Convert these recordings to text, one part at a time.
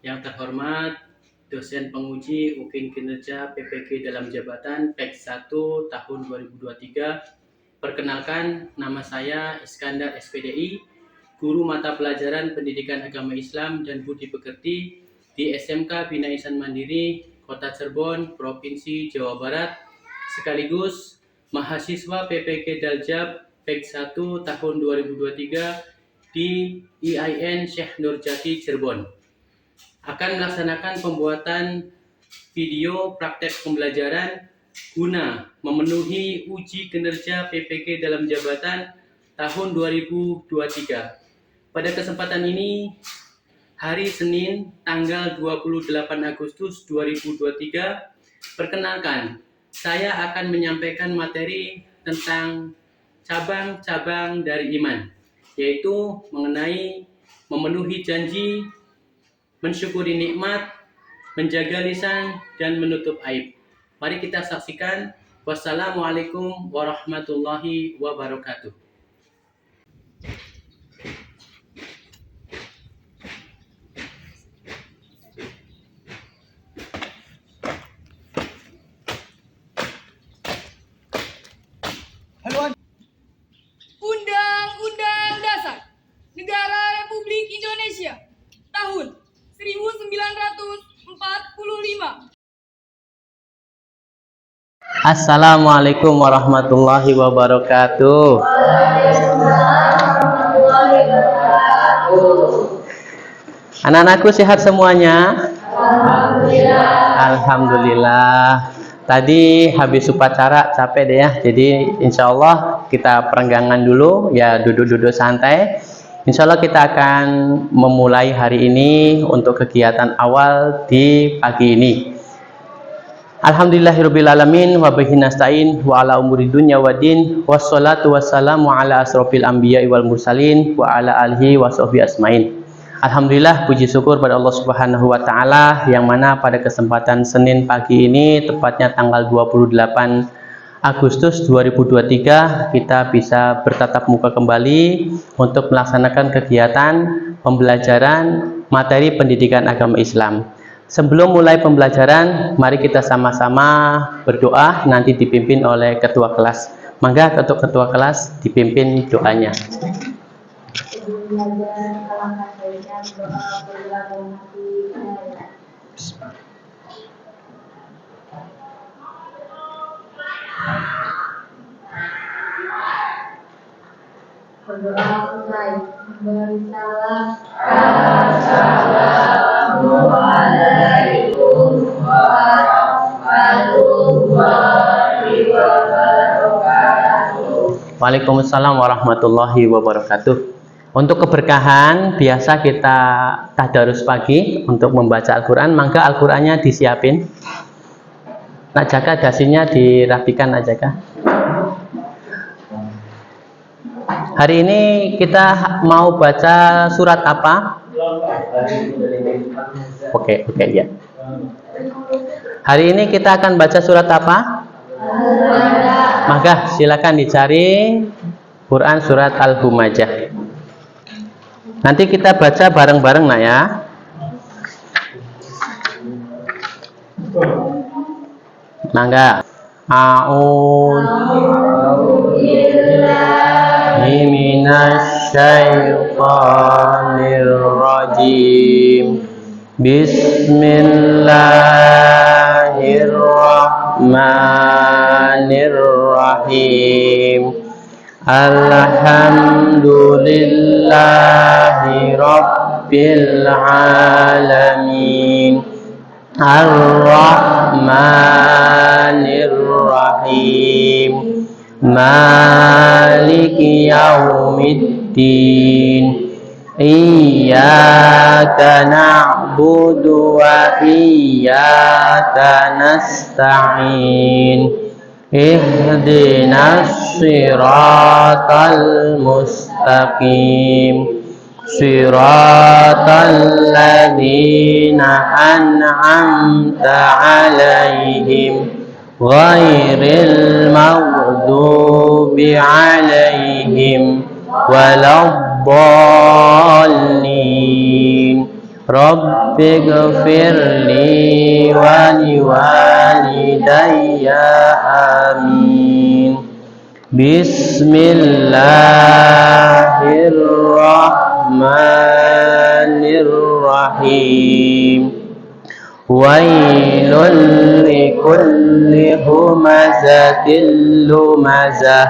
Yang terhormat dosen penguji UKIN Kinerja PPG dalam Jabatan PEK 1 tahun 2023. Perkenalkan, nama saya Iskandar SPDI, guru mata pelajaran Pendidikan Agama Islam dan Budi Pekerti di SMK Bina Ihsan Mandiri, Kota Cirebon, Provinsi Jawa Barat, sekaligus mahasiswa PPG Daljab PEK 1 tahun 2023 di IAIN Syekh Nurjati Cirebon. Akan melaksanakan pembuatan video praktek pembelajaran guna memenuhi uji kinerja PPG dalam jabatan tahun 2023. Pada kesempatan ini, hari Senin tanggal 28 Agustus 2023, perkenalkan, saya akan menyampaikan materi tentang cabang-cabang dari iman, yaitu mengenai memenuhi janji, mensyukuri nikmat, menjaga lisan, dan menutup aib. Mari kita saksikan. Wassalamualaikum warahmatullahi wabarakatuh. Undang-Undang Dasar Negara Republik Indonesia tahun 1945. Assalamualaikum warahmatullahi wabarakatuh. Anak-anakku sehat semuanya? Alhamdulillah. Tadi habis upacara capek deh ya. Jadi insya Allah kita perenggangan dulu ya, duduk-duduk santai. Insya Allah kita akan memulai hari ini untuk kegiatan awal di pagi ini. Alhamdulillahirrabbilalamin wa bihi nasta'in wa ala umuri dunya waddin wassalatu wassalamu ala asrofil anbiya'i wal mursalin wa ala alihi wa sahbihi asmain. Alhamdulillah, puji syukur pada Allah Subhanahu wa taala yang mana pada kesempatan Senin pagi ini, tepatnya tanggal 28 Agustus 2023, kita bisa bertatap muka kembali untuk melaksanakan kegiatan pembelajaran materi pendidikan agama Islam. Sebelum mulai pembelajaran, mari kita sama-sama berdoa, nanti dipimpin oleh ketua kelas. Mangga ketua kelas dipimpin doanya. Assalamualaikum warahmatullahi wabarakatuh. Waalaikumsalam warahmatullahi wabarakatuh. Untuk keberkahan, biasa kita tadarus pagi untuk membaca Al-Quran. Maka Al-Qurannya disiapin. Nak jaga dasinya dirapikan aja kah? Hari ini kita mau baca surat apa? Oke, ya. Hari ini kita akan baca surat apa? Maka silakan dicari Quran surat Al-Humajah. Nanti kita baca bareng-bareng nak ya. Mangga. A'udzubillahi minasyaitonir rajim. Bismillahirrahmanirrahim. Alhamdulillahi rabbil alamin. Ar-Rahmanir Rahim. Maliki yaumiddin. Iyyaka na'budu wa iyyaka nasta'in. Ihdinas siratal mustaqim. Siratal ladzina an'amta 'alaihim ghairil maghdubi 'alaihim waladdallin. Rabbighfirli wa liwalidayya amin. Bismillahirrahmanirrahim. Wailul likulli humazatil lumazah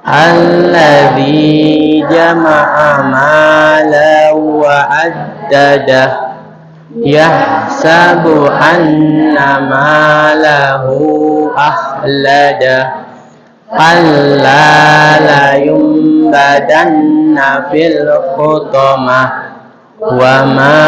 alladzi jama'a malan wa addadah yahsabu anna malahu akhladah kalla la yumbadanna fil hutamah wa ma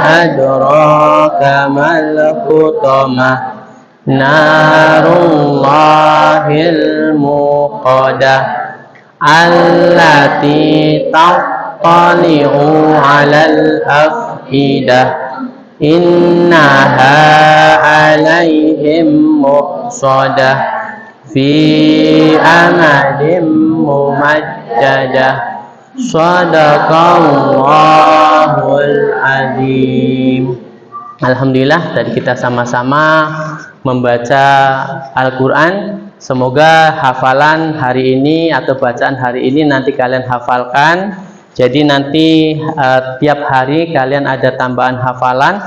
adraka mal hutamah narullahil muqadah allati tattali'u 'alal afidah innaha 'alaihim muqsadah fi amadin mumaddadah. Shadaqallahul azim. Alhamdulillah, tadi kita sama-sama membaca Al-Quran. Semoga hafalan hari ini atau bacaan hari ini nanti kalian hafalkan. Jadi nanti tiap hari kalian ada tambahan hafalan.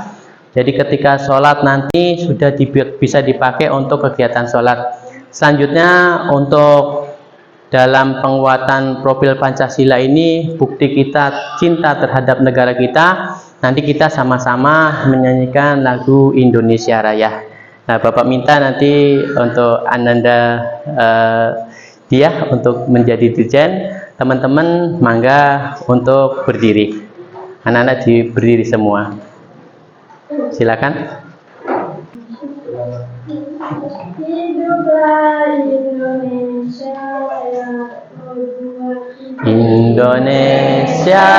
Jadi ketika sholat nanti sudah bisa dipakai untuk kegiatan sholat. Selanjutnya untuk dalam penguatan profil Pancasila ini, bukti kita cinta terhadap negara kita, nanti kita sama-sama menyanyikan lagu Indonesia Raya. Nah, Bapak minta nanti untuk Ananda dia untuk menjadi dirjen, teman-teman mangga untuk berdiri. Anak-anak berdiri semua. Silakan. Indonesia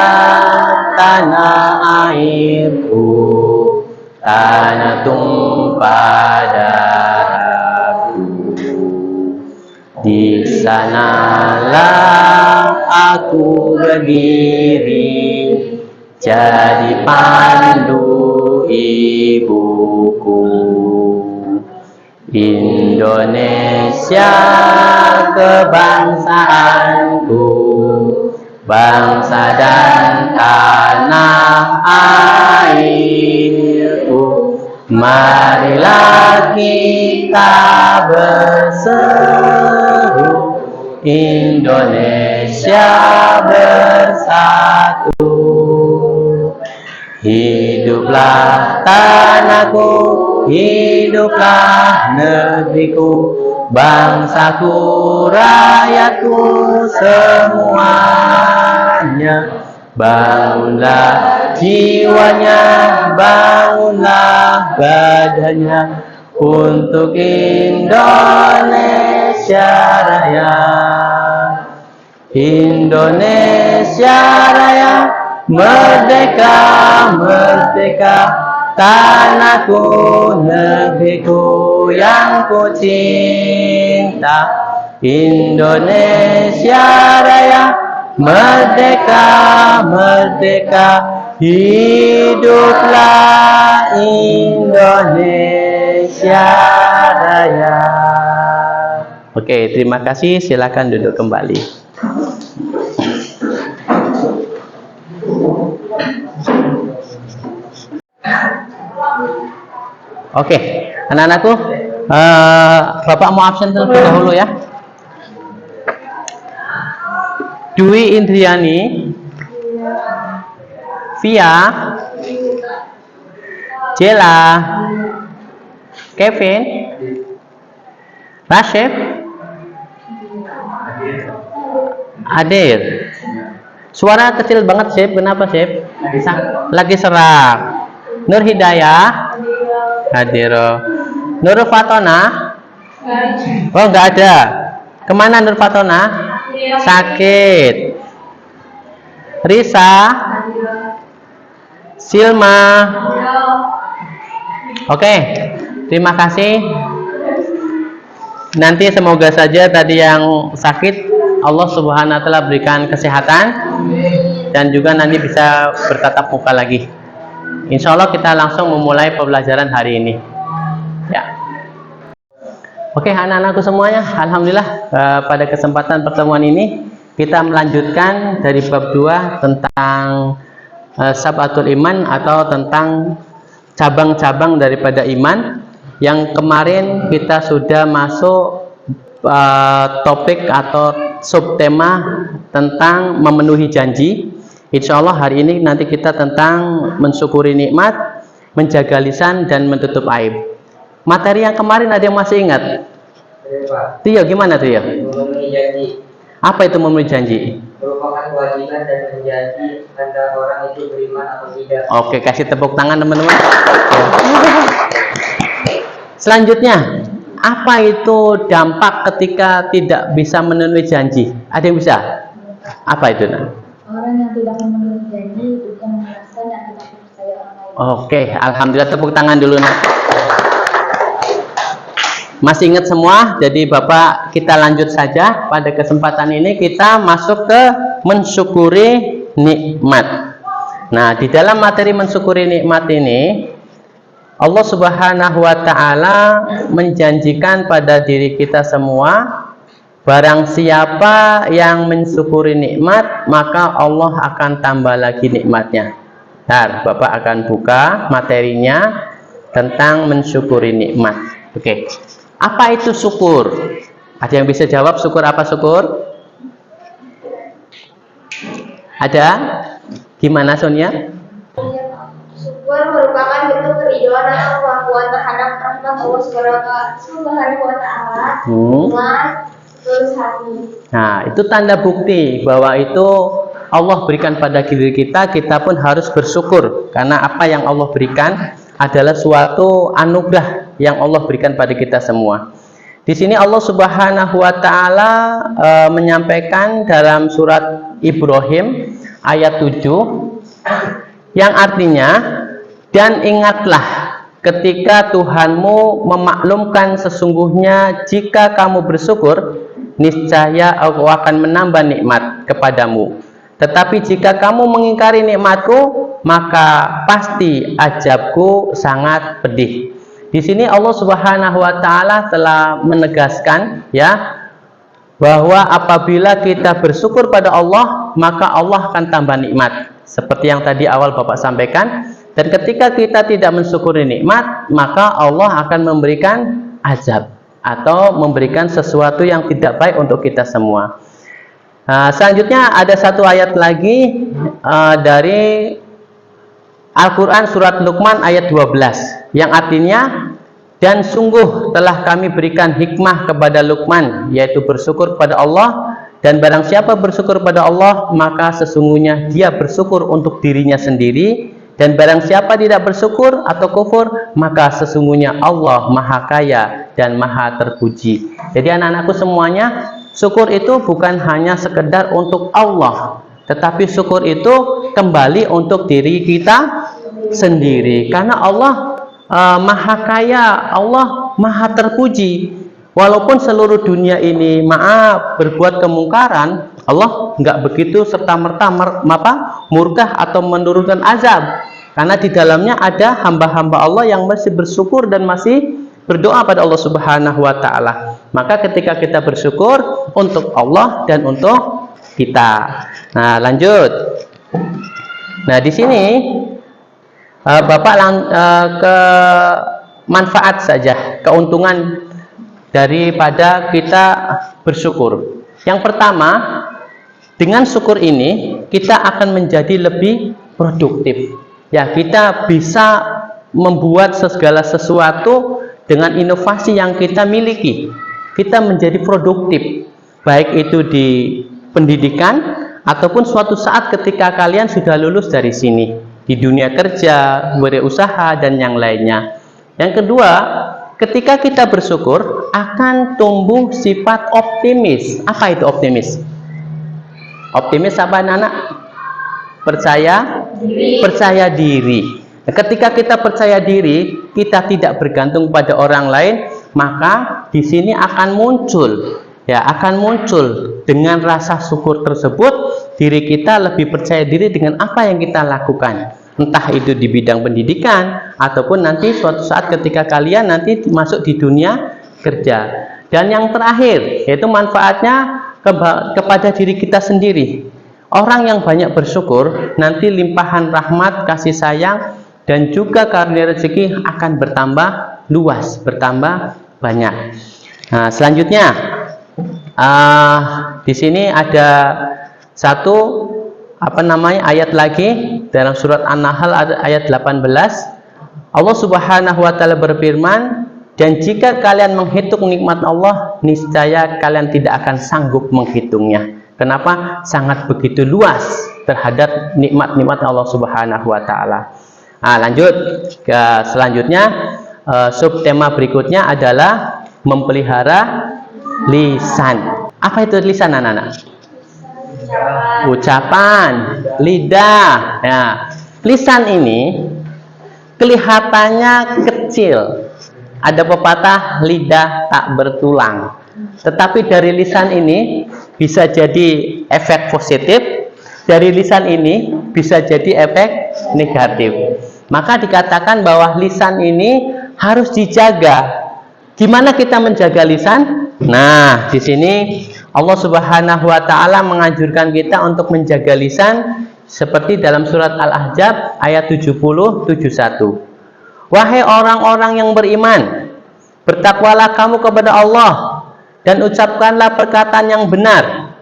tanah airku, tanah tumpah darahku. Di sanalah aku berdiri, jadi pandu ibuku. Indonesia kebangsaanku, bangsa dan tanah airku. Marilah kita berseru, Indonesia bersatu. Hiduplah tanahku, hiduplah negeriku, bangsaku, rakyatku semuanya. Bangunlah jiwanya, bangunlah badannya untuk Indonesia Raya. Indonesia Raya, merdeka, merdeka, tanahku, negeriku yang ku cinta. Indonesia Raya, merdeka, merdeka, hiduplah Indonesia Raya. Oke, terima kasih. Silakan duduk kembali. Oke, anak-anakku, Bapak mau absen terlebih dahulu ya. Dwi Indriani, Via, Jela, Kevin, Rashid, Adir. Suara kecil banget, Sip. Kenapa, Sip? Lagi serak. Nur Hidayah, Hadiro. Nur Fatona, oh nggak ada. Kemana Nur Fatona? Sakit. Risa, Silma. Oke, terima kasih. Nanti semoga saja tadi yang sakit Allah Subhanahu wa taala berikan kesehatan dan juga nanti bisa bertatap muka lagi. Insya Allah kita langsung memulai pembelajaran hari ini. Ya. Oke, anak-anakku semuanya, alhamdulillah pada kesempatan pertemuan ini kita melanjutkan dari bab 2 tentang Sabatul Iman atau tentang cabang-cabang daripada iman. Yang kemarin kita sudah masuk topik atau subtema tentang memenuhi janji. Insya Allah hari ini nanti kita tentang mensyukuri nikmat, menjaga lisan, dan menutup aib. Materi yang kemarin ada yang masih ingat? Tio, gimana Tio? Memenuhi janji Apa itu memenuhi janji? merupakan kewajiban dan menjadi antara orang itu beriman atau tidak. Oke, kasih tepuk tangan teman-teman. Selanjutnya, apa itu dampak ketika tidak bisa memenuhi janji? Ada yang bisa? Apa itu? Orang yang tidak memenuhi janji bukan merasa dan tidak percaya orang lain. Oke, alhamdulillah, tepuk tangan dulu. Masih ingat semua? Jadi Bapak kita lanjut saja. Pada kesempatan ini kita masuk ke mensyukuri nikmat. Nah, di dalam materi mensyukuri nikmat ini Allah Subhanahu wa Ta'ala menjanjikan pada diri kita semua, barang siapa yang mensyukuri nikmat, maka Allah akan tambah lagi nikmatnya. Nah, Bapak akan buka materinya tentang mensyukuri nikmat. Oke. Apa itu syukur? Ada yang bisa jawab syukur apa syukur? Ada? Gimana Sonia? Syukur merupakan bentuk keridhaan atau pengakuan terhadap rahmat Allah Subhanahu wa Ta'ala dengan tulus hati. Nah, itu tanda bukti bahwa itu Allah berikan pada diri kita, kita pun harus bersyukur karena apa yang Allah berikan adalah suatu anugerah yang Allah berikan pada kita semua. Di sini Allah Subhanahu wa Ta'ala menyampaikan dalam surat Ibrahim ayat 7 yang artinya, dan ingatlah ketika Tuhanmu memaklumkan sesungguhnya jika kamu bersyukur, niscaya Aku akan menambah nikmat kepadamu. Tetapi jika kamu mengingkari nikmatku, maka pasti azabku sangat pedih. Di sini Allah Subhanahu wa Ta'ala telah menegaskan ya bahwa apabila kita bersyukur pada Allah, maka Allah akan tambah nikmat. Seperti yang tadi awal Bapak sampaikan. Dan ketika kita tidak mensyukuri nikmat, maka Allah akan memberikan azab atau memberikan sesuatu yang tidak baik untuk kita semua. Nah, selanjutnya ada satu ayat lagi dari Al-Quran surat Luqman ayat 12 yang artinya, dan sungguh telah kami berikan hikmah kepada Luqman, yaitu bersyukur pada Allah, dan barang siapa bersyukur pada Allah maka sesungguhnya dia bersyukur untuk dirinya sendiri, dan barang siapa tidak bersyukur atau kufur maka sesungguhnya Allah maha kaya dan maha terpuji. Jadi anak-anakku semuanya, syukur itu bukan hanya sekedar untuk Allah, tetapi syukur itu kembali untuk diri kita sendiri. Karena Allah maha kaya, Allah maha terpuji. Walaupun seluruh dunia ini berbuat kemungkaran, Allah nggak begitu serta-merta murka atau menurunkan azab. Karena di dalamnya ada hamba-hamba Allah yang masih bersyukur dan masih berdoa pada Allah Subhanahu wa Ta'ala. Maka ketika kita bersyukur untuk Allah dan untuk kita. Nah, lanjut. Nah, di sini Bapak ke manfaat saja, keuntungan daripada kita bersyukur. Yang pertama, dengan syukur ini kita akan menjadi lebih produktif. Ya, kita bisa membuat segala sesuatu dengan inovasi yang kita miliki. Kita menjadi produktif, baik itu di pendidikan ataupun suatu saat ketika kalian sudah lulus dari sini, di dunia kerja, berusaha dan yang lainnya. Yang kedua, ketika kita bersyukur akan tumbuh sifat optimis. Apa itu optimis? Optimis apa anak-anak? Percaya diri. Nah, ketika kita percaya diri, kita tidak bergantung pada orang lain, maka di sini akan muncul dengan rasa syukur tersebut, diri kita lebih percaya diri dengan apa yang kita lakukan. entah itu di bidang pendidikan ataupun nanti suatu saat ketika kalian nanti masuk di dunia kerja. Dan yang terakhir yaitu manfaatnya kepada diri kita sendiri. Orang yang banyak bersyukur nanti limpahan rahmat, kasih sayang dan juga karunia rezeki akan bertambah luas, bertambah banyak. Nah, selanjutnya di sini ada satu ayat lagi dalam surat An-Nahl ayat 18. Allah Subhanahu wa taala berfirman, dan jika kalian menghitung nikmat Allah, niscaya kalian tidak akan sanggup menghitungnya. Kenapa? Sangat begitu luas terhadap nikmat-nikmat Allah Subhanahu wa taala. Nah, lanjut ke selanjutnya, subtema berikutnya adalah memelihara lisan. Apa itu lisan, anak-anak? Ucapan, lidah. Nah, lisan ini kelihatannya kecil. Ada pepatah lidah tak bertulang. Tetapi dari lisan ini bisa jadi efek positif, dari lisan ini bisa jadi efek negatif. Maka dikatakan bahwa lisan ini harus dijaga. Gimana kita menjaga lisan? Nah, di sini Allah Subhanahu wa taala menganjurkan kita untuk menjaga lisan seperti dalam surat Al-Ahzab ayat 70-71. Wahai orang-orang yang beriman, bertakwalah kamu kepada Allah dan ucapkanlah perkataan yang benar.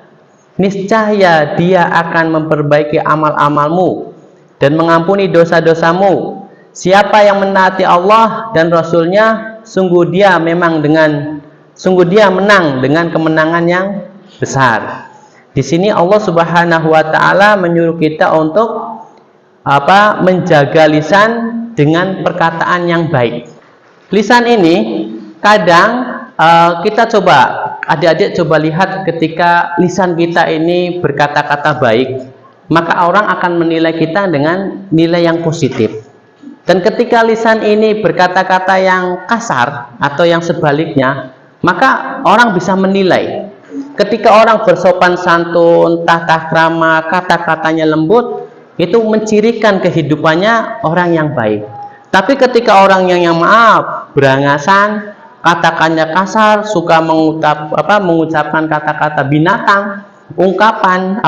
Niscaya Dia akan memperbaiki amal-amalmu dan mengampuni dosa-dosamu. Siapa yang menaati Allah dan Rasul-Nya, sungguh dia menang dengan kemenangan yang besar. Di sini Allah Subhanahu wa taala menyuruh kita untuk menjaga lisan dengan perkataan yang baik. Lisan ini kadang kita coba, adik-adik coba lihat ketika lisan kita ini berkata-kata baik, maka orang akan menilai kita dengan nilai yang positif. Dan ketika lisan ini berkata-kata yang kasar atau yang sebaliknya, maka orang bisa menilai. Ketika orang bersopan santun, tata krama, kata-katanya lembut, itu mencirikan kehidupannya orang yang baik. Tapi ketika orang yang maaf, berangasan, katakannya kasar, suka mengucapkan kata-kata binatang, ungkapan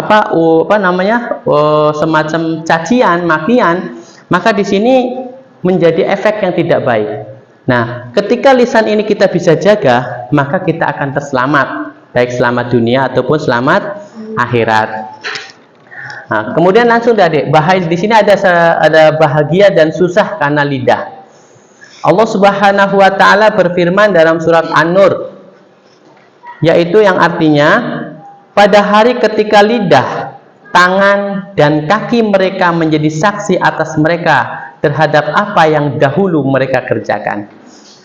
semacam cacian, makian, maka di sini menjadi efek yang tidak baik. Nah, ketika lisan ini kita bisa jaga, maka kita akan terselamat, baik selamat dunia ataupun selamat akhirat. Nah, kemudian langsung adik, di sini ada bahagia dan susah karena lidah. Allah Subhanahu wa taala berfirman dalam surat An-Nur, yaitu yang artinya, pada hari ketika lidah, tangan dan kaki mereka menjadi saksi atas mereka terhadap apa yang dahulu mereka kerjakan.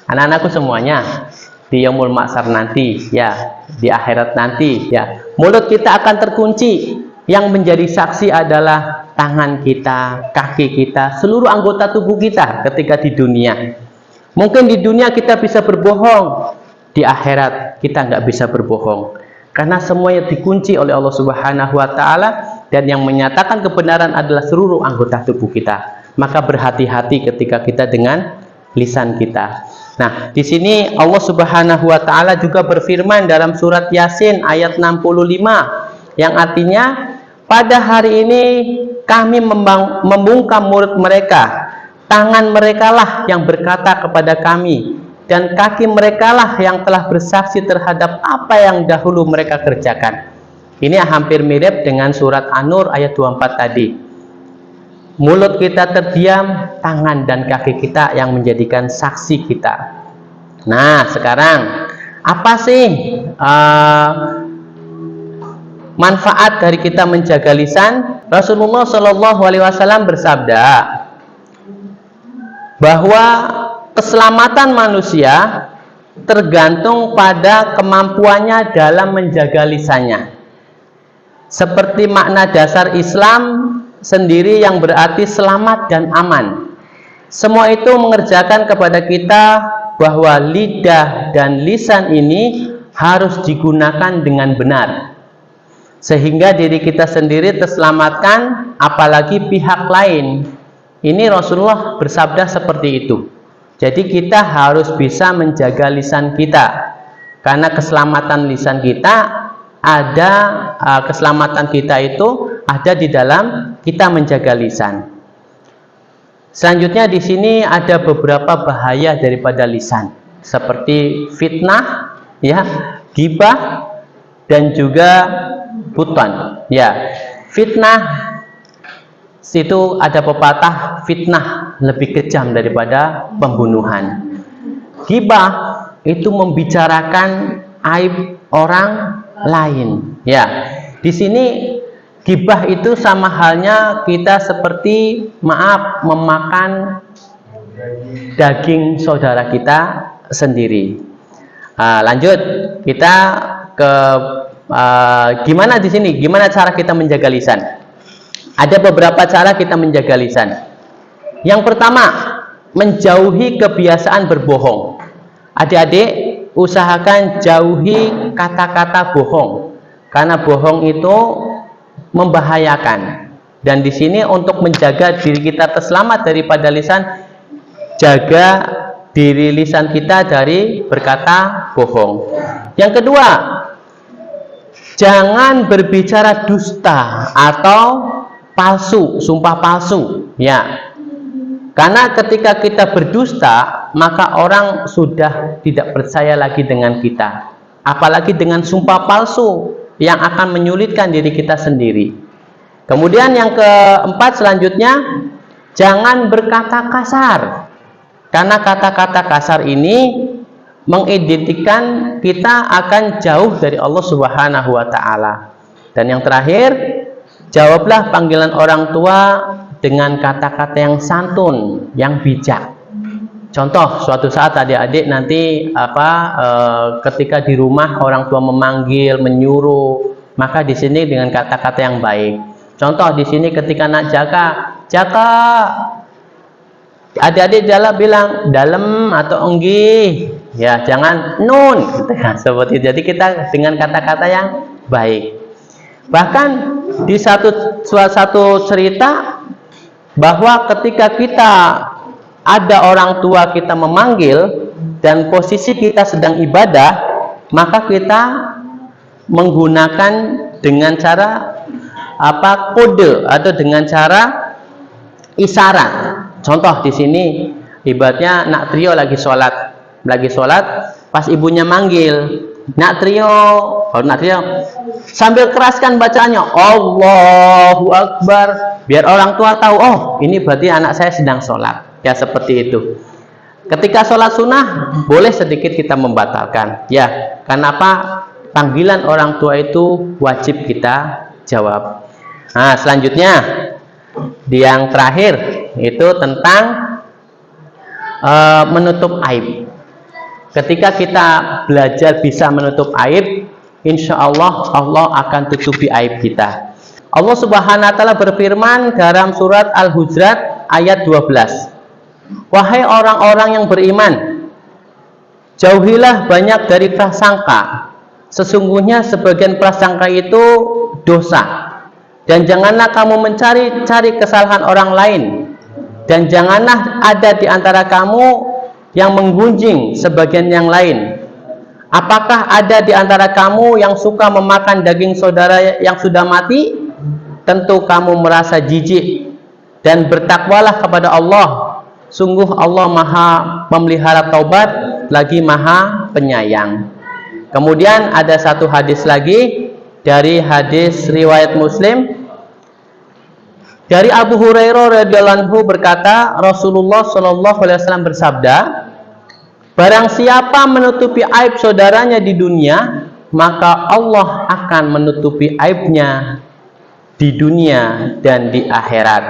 Anak-anakku semuanya, di yaumul mahsyar nanti, ya, di akhirat nanti, ya, mulut kita akan terkunci. Yang menjadi saksi adalah tangan kita, kaki kita, seluruh anggota tubuh kita ketika di dunia. Mungkin di dunia kita bisa berbohong, di akhirat kita nggak bisa berbohong, karena semuanya dikunci oleh Allah Subhanahu wa taala, dan yang menyatakan kebenaran adalah seluruh anggota tubuh kita. Maka berhati-hati ketika kita dengan lisan kita. Nah, di sini Allah Subhanahu wa taala juga berfirman dalam surat Yasin ayat 65 yang artinya, pada hari ini kami membungkam mulut mereka, tangan merekalah yang berkata kepada kami, dan kaki merekalah yang telah bersaksi terhadap apa yang dahulu mereka kerjakan. Ini hampir mirip dengan surat An-Nur ayat 24 tadi. Mulut kita terdiam, tangan dan kaki kita yang menjadikan saksi kita. Nah, sekarang apa sih manfaat dari kita menjaga lisan? Rasulullah Shallallahu Alaihi Wasallam bersabda bahwa keselamatan manusia tergantung pada kemampuannya dalam menjaga lisannya. Seperti makna dasar Islam sendiri yang berarti selamat dan aman. Semua itu mengerjakan kepada kita bahwa lidah dan lisan ini harus digunakan dengan benar, sehingga diri kita sendiri terselamatkan, apalagi pihak lain Ini Rasulullah bersabda seperti itu. Jadi kita harus bisa menjaga lisan kita, karena keselamatan lisan kita ada, keselamatan kita itu ada di dalam kita menjaga lisan. Selanjutnya di sini ada beberapa bahaya daripada lisan, seperti fitnah, ya, ghibah, dan juga buhtan. Ya, fitnah itu ada pepatah, fitnah lebih kejam daripada pembunuhan. Ghibah itu membicarakan aib orang lain. Ya, di sini ghibah itu sama halnya kita seperti memakan daging saudara kita sendiri. Lanjut, kita ke gimana di sini? Gimana cara kita menjaga lisan? Ada beberapa cara kita menjaga lisan. Yang pertama, menjauhi kebiasaan berbohong. Adik-adik, usahakan jauhi kata-kata bohong, karena bohong itu membahayakan. Dan di sini untuk menjaga diri kita terselamat daripada lisan, jaga diri lisan kita dari berkata bohong. Yang kedua, jangan berbicara dusta atau palsu, sumpah palsu, ya. Karena ketika kita berdusta, maka orang sudah tidak percaya lagi dengan kita. Apalagi dengan sumpah palsu yang akan menyulitkan diri kita sendiri. Kemudian yang keempat selanjutnya, jangan berkata kasar. Karena kata-kata kasar ini mengidentikan kita akan jauh dari Allah Subhanahu wa taala. Dan yang terakhir, jawablah panggilan orang tua dengan kata-kata yang santun, yang bijak. Contoh, suatu saat adik-adik nanti ketika di rumah orang tua memanggil, menyuruh, maka di sini dengan kata-kata yang baik. Contoh di sini ketika nak jaka, adik-adik bilang dalam atau enggih, ya, jangan nun, seperti itu. Jadi kita dengan kata-kata yang baik. Bahkan di suatu cerita bahwa ketika kita ada orang tua kita memanggil dan posisi kita sedang ibadah, maka kita menggunakan dengan cara kode atau dengan cara isyarat. Contoh di sini ibaratnya nak trio lagi sholat, pas ibunya manggil, nak trio sambil keraskan bacaannya, Allahu Akbar, biar orang tua tahu, oh ini berarti anak saya sedang sholat, ya, seperti itu. Ketika sholat sunnah boleh sedikit kita membatalkan, ya, kenapa? Panggilan orang tua itu wajib kita jawab. Nah, selanjutnya yang terakhir itu tentang menutup aib. Ketika kita belajar bisa menutup aib, insya Allah Allah akan tutupi aib kita. Allah Subhanahu wa taala berfirman dalam surat Al-Hujurat ayat 12. Wahai orang-orang yang beriman, jauhilah banyak dari prasangka. Sesungguhnya sebagian prasangka itu dosa. Dan janganlah kamu mencari-cari kesalahan orang lain. Dan janganlah ada di antara kamu yang menggunjing sebagian yang lain. Apakah ada di antara kamu yang suka memakan daging saudara yang sudah mati? Tentu kamu merasa jijik, dan bertakwalah kepada Allah. Sungguh Allah Maha memelihara taubat, lagi Maha penyayang. Kemudian ada satu hadis lagi dari hadis riwayat Muslim. Dari Abu Hurairah radhiyallahu anhu berkata, Rasulullah shallallahu alaihi wasallam bersabda, barang siapa menutupi aib saudaranya di dunia, maka Allah akan menutupi aibnya di dunia dan di akhirat.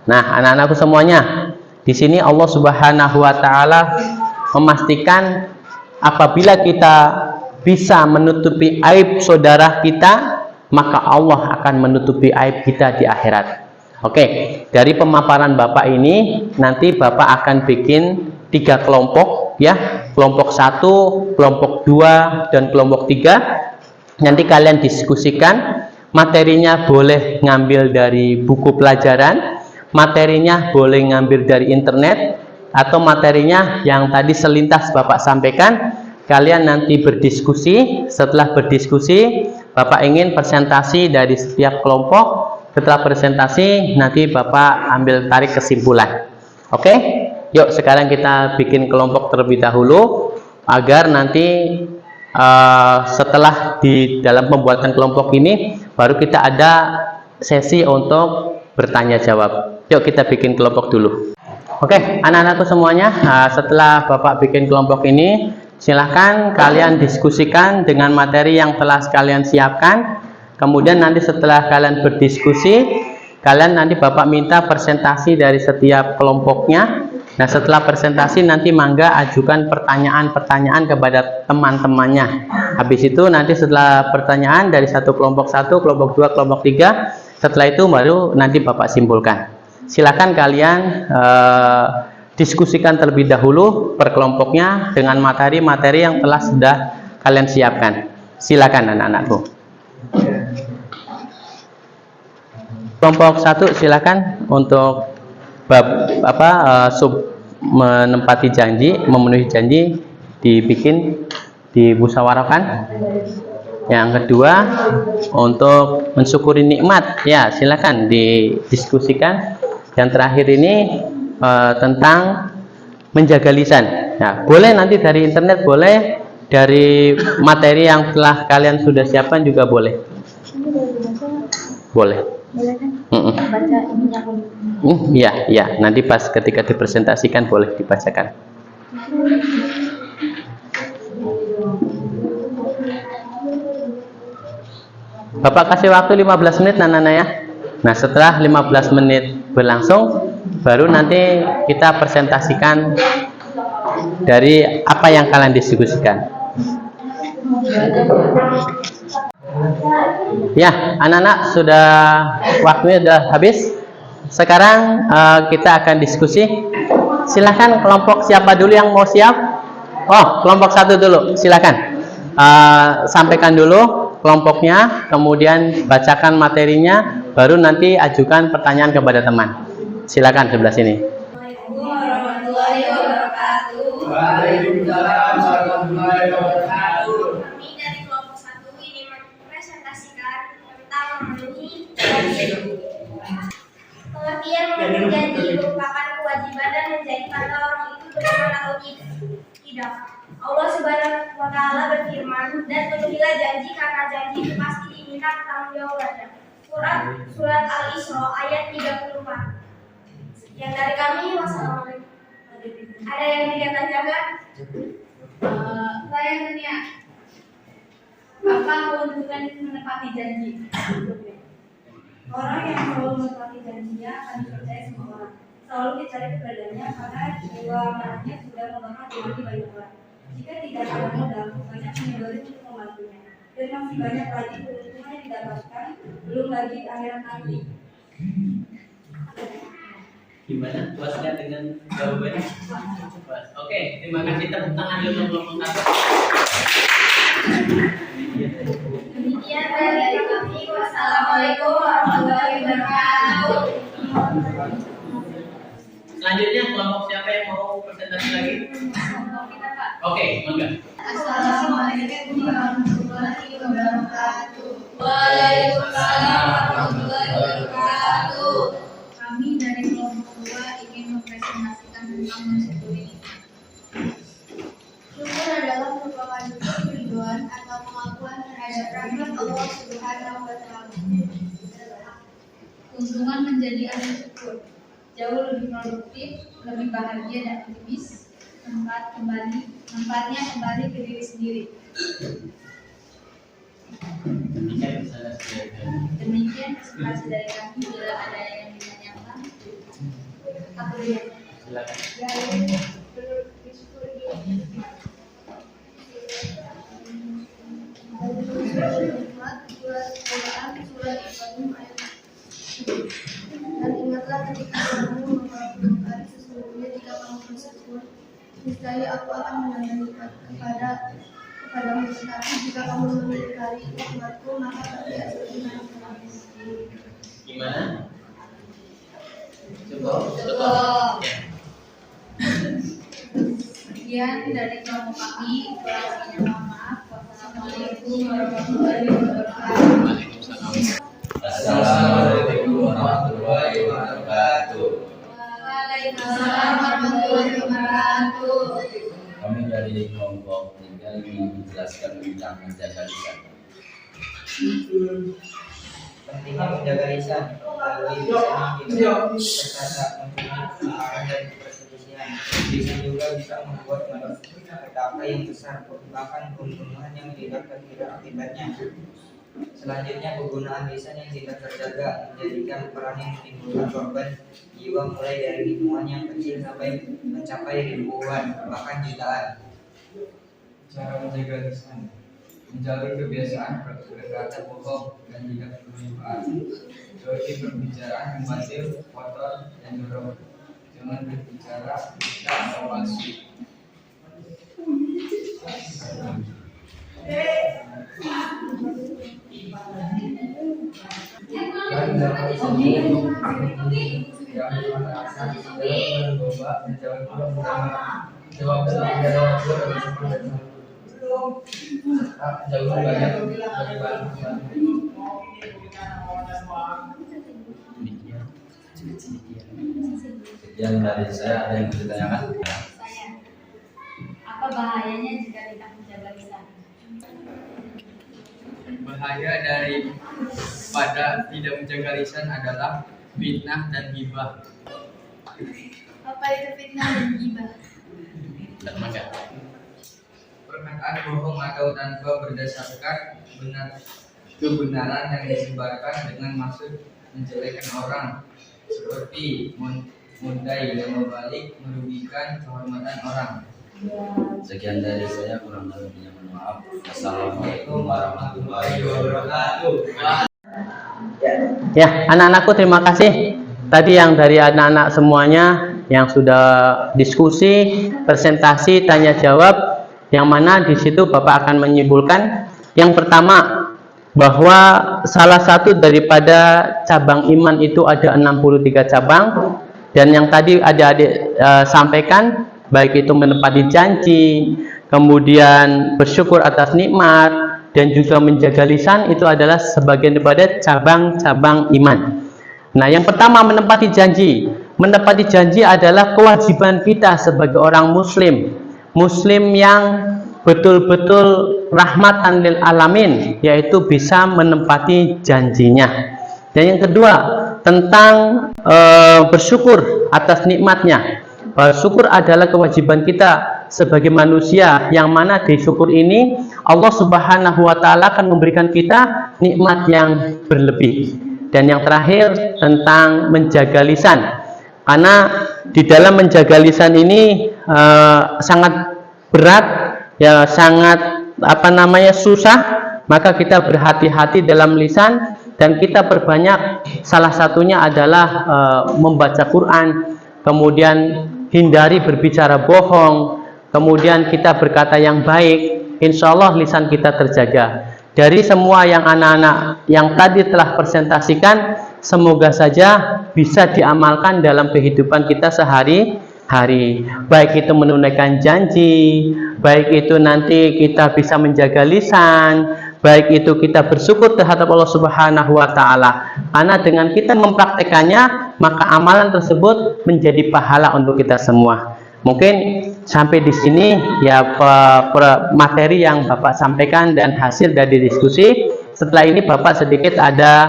Nah, anak-anakku semuanya, di sini Allah Subhanahu wa taala memastikan apabila kita bisa menutupi aib saudara kita, maka Allah akan menutupi aib kita di akhirat. Oke, dari pemaparan Bapak ini nanti Bapak akan bikin 3 kelompok, ya. Kelompok 1, kelompok 2, dan kelompok 3. Nanti kalian diskusikan. Materinya boleh ngambil dari buku pelajaran, materinya boleh ngambil dari internet atau materinya yang tadi selintas Bapak sampaikan. Kalian nanti berdiskusi. Setelah berdiskusi, Bapak ingin presentasi dari setiap kelompok. Setelah presentasi, nanti Bapak ambil tarik kesimpulan. Oke? Yuk sekarang kita bikin kelompok terlebih dahulu agar nanti setelah di dalam pembuatan kelompok ini baru kita ada sesi untuk bertanya jawab. Yuk kita bikin kelompok dulu. Oke, anak-anakku semuanya, setelah Bapak bikin kelompok ini, silahkan kalian diskusikan dengan materi yang telah kalian siapkan. Kemudian nanti setelah kalian berdiskusi, kalian nanti Bapak minta presentasi dari setiap kelompoknya. Nah, setelah presentasi nanti mangga ajukan pertanyaan-pertanyaan kepada teman-temannya. Habis itu nanti setelah pertanyaan dari satu kelompok 1, kelompok 2, kelompok 3, setelah itu baru nanti Bapak simpulkan. Silakan kalian diskusikan terlebih dahulu per kelompoknya dengan materi-materi yang telah sudah kalian siapkan. Silakan anak-anakku. Kelompok 1 silakan untuk menempati janji, memenuhi janji dibikin, dimusyawarahkan. Yang kedua untuk mensyukuri nikmat, ya silakan didiskusikan. Yang terakhir ini tentang menjaga lisan. Nah, boleh nanti dari internet, boleh dari materi yang telah kalian sudah siapkan juga boleh. Boleh. Baca ininya Iya, nanti pas ketika dipresentasikan boleh dibacakan. Bapak kasih waktu 15 menit Nana ya. Nah, setelah 15 menit berlangsung, baru nanti kita presentasikan dari apa yang kalian diskusikan. Ya, anak-anak sudah waktunya sudah habis. Sekarang kita akan diskusi. Silahkan kelompok siapa dulu yang mau siap? Oh, kelompok 1 dulu. Silahkan sampaikan dulu kelompoknya, kemudian bacakan materinya, baru nanti ajukan pertanyaan kepada teman. Silakan sebelah sini. Assalamualaikum warahmatullahi wabarakatuh. Waalaikumsalam warahmatullahi wabarakatuh. Kami dari kelompok 1 ingin mempresentasikan tentang memenuhi janji. Pengertian memenuhi janji merupakan kewajiban dan menjadi tanda orang itu beriman atau tidak. Allah Subhanahu wa Ta'ala berfirman, dan penuhilah janji karena janji itu pasti diminta pertanggungjawabannya. Surat Al-Isra ayat 34. Yang dari kami, wassalamualaikum. Ada yang tidak jaga? Saya tanya, apa keuntungan menepati janji? Orang yang selalu menepati janjinya akan dipercaya semua orang. Selalu dicari keberadaannya karena keuangannya sudah membakar hati banyak orang. Jika tidak ada modal, banyak menyodori untuk membantunya. Dan masih banyak lagi keuntungan yang didapatkan, belum lagi di akhirat nanti. Gimana? Puasnya dengan jawabannya? Puas. Oke, terima kasih. Tepuk tangan dulu kelompok 1. Demikian dari kami. Wassalamualaikum warahmatullahi wabarakatuh. Selanjutnya kelompok siapa yang mau presentasi lagi? Oke, mangga. Assalamualaikum warahmatullahi wabarakatuh. Waalaikumsalam warahmatullahi wabarakatuh. Kami dari kelompok 2 ingin mempresentasikan tentang mensyukuri nikmat. Syukur adalah merupakan bentuk kerinduan atau pengakuan terhadap rahmat Allah Subhanahu wa Ta'ala. Keuntungan menjadi ahli syukur, jauh lebih produktif, lebih bahagia dan optimis. Tempatnya kembali ke diri sendiri. Demikian presentasi dari kami. Bila ada yang ditanyakan, aku lihat. Silakan. Dan ingatlah ketika kamu memperhatikan sesungguhnya jika kamu bersyukur, niscaya aku akan menambah kepadamu. Tetapi jika kamu mengingkari nikmatku, maka pasti akan Gimana? Cukup. Sekian dari kelompok kami. Kurang lebihnya mohon maaf. Wassalamualaikum warahmatullahi wabarakatuh. Assalamualaikum warahmatullahi wabarakatuh. Waalaikumsalam warahmatullahi wabarakatuh. Kami dari kelompok 3 ingin menjelaskan tentang menjaga lisan. Pentingnya menjaga lisan, melalui lisan hidup berkata mempunyai dan perselisihan. Lisan juga bisa membuat petaka yang besar, bahkan pembunuhan yang tidak terkira akibatnya. Selanjutnya, penggunaan lisan yang tidak terjaga menjadikan peran yang menimbulkan korban jiwa mulai dari lingkungan yang kecil sampai mencapai ribuan, bahkan jutaan. Cara menjaga lisan: menjaga kebiasaan berkata bohong dan tidak bermanfaat, jauhi perbicaraan yang batil, kotor, dan jorok. Jangan berbicara dusta atau palsu. Dan dalam sendiri yang merasa jangan berlomba dan jangan pula menjawab tidak jauh banyak bagaimana. Sekian dari saya, ada yang ditanyakan? Saya. Apa bahayanya jika tidak menjaga lisan? Bahaya daripada tidak menjaga lisan adalah fitnah dan ghibah. Apa itu fitnah dan ghibah? Perkataan bohong atau tanpa berdasarkan kebenaran yang disebarkan dengan maksud menjelekkan orang, seperti mundai yang membalik merugikan kehormatan orang. Sekian dari saya, kurang lebihnya mohon maaf. Assalamualaikum warahmatullahi wabarakatuh. Ya, anak-anakku terima kasih. Tadi yang dari anak-anak semuanya yang sudah diskusi, presentasi, tanya jawab, yang mana di situ Bapak akan menyimpulkan yang pertama bahwa salah satu daripada cabang iman itu ada 63 cabang, dan yang tadi adik-adik sampaikan baik itu menepati janji, kemudian bersyukur atas nikmat, dan juga menjaga lisan itu adalah sebagian daripada cabang-cabang iman. Nah, yang pertama menepati janji. Menepati janji adalah kewajiban kita sebagai orang muslim yang betul-betul rahmatan lil alamin, yaitu bisa menepati janjinya. Dan yang kedua tentang bersyukur atas nikmatnya. Bersyukur adalah kewajiban kita sebagai manusia, yang mana di syukur ini Allah Subhanahu wa taala akan memberikan kita nikmat yang berlebih. Dan yang terakhir tentang menjaga lisan. Karena di dalam menjaga lisan ini sangat berat, ya sangat susah, maka kita berhati-hati dalam lisan, dan kita perbanyak, salah satunya adalah membaca Quran, kemudian hindari berbicara bohong, kemudian kita berkata yang baik, insya Allah lisan kita terjaga. Dari semua yang anak-anak yang tadi telah presentasikan, semoga saja bisa diamalkan dalam kehidupan kita sehari-hari. Baik itu menunaikan janji, baik itu nanti kita bisa menjaga lisan, baik itu kita bersyukur terhadap Allah Subhanahu wa taala. Karena dengan kita mempraktekannya, maka amalan tersebut menjadi pahala untuk kita semua. Mungkin sampai di sini ya materi yang Bapak sampaikan dan hasil dari diskusi. Setelah ini Bapak sedikit ada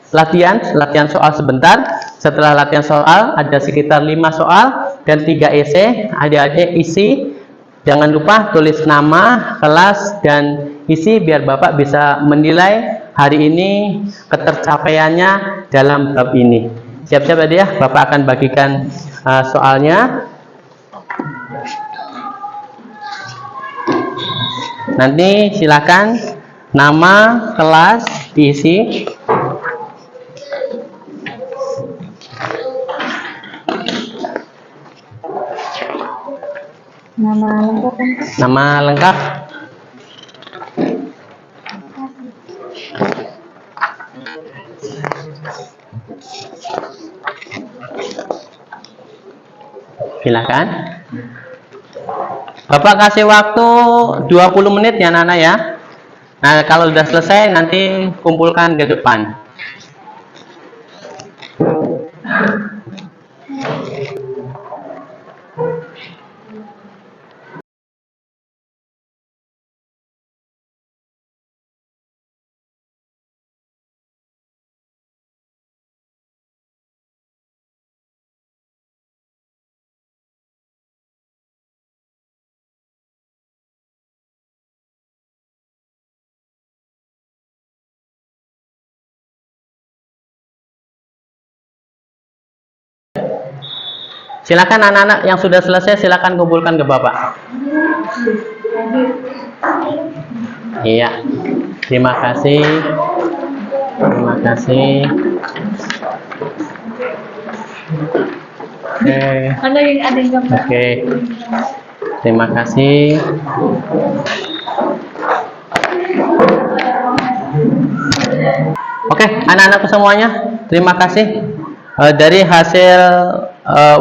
latihan soal sebentar. Setelah latihan soal ada sekitar 5 soal dan 3 esai. Adik-adik isi, jangan lupa tulis nama, kelas, dan isi biar Bapak bisa menilai hari ini ketercapaiannya dalam bab ini. Siap-siap adik ya, Bapak akan bagikan soalnya. Nanti silakan nama, kelas diisi. Nama lengkap. Silakan. Bapak kasih waktu 20 menit ya Nana ya. Nah, kalau sudah selesai nanti kumpulkan ke depan. Silakan anak-anak yang sudah selesai, silakan kumpulkan ke Bapak. Iya. Terima kasih. Terima kasih. Oke. Ada yang gambar. Oke. Terima kasih. Oke, anak-anakku semuanya, terima kasih. Dari hasil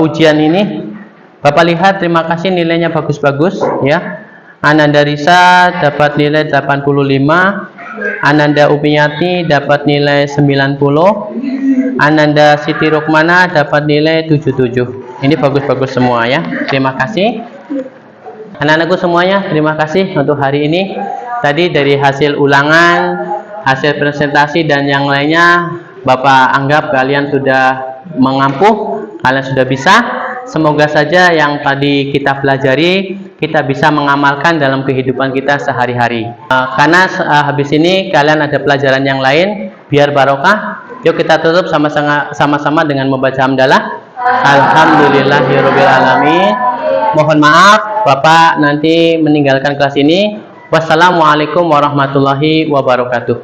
ujian ini, Bapak lihat, terima kasih nilainya bagus-bagus ya. Ananda Risa dapat nilai 85, Ananda Upiyati dapat nilai 90, Ananda Siti Rukmana dapat nilai 77. Ini bagus-bagus semua ya. Terima kasih. Anak-anakku semuanya, terima kasih untuk hari ini. Tadi dari hasil ulangan, hasil presentasi dan yang lainnya, Bapak anggap kalian sudah mengampuh, kalian sudah bisa. Semoga saja yang tadi kita pelajari, kita bisa mengamalkan dalam kehidupan kita sehari-hari. Karena habis ini kalian ada pelajaran yang lain, biar barokah. Yuk kita tutup sama-sama dengan membaca hamdalah. Alhamdulillahirobbilalamin. Mohon maaf, Bapak nanti meninggalkan kelas ini. Wassalamualaikum warahmatullahi wabarakatuh.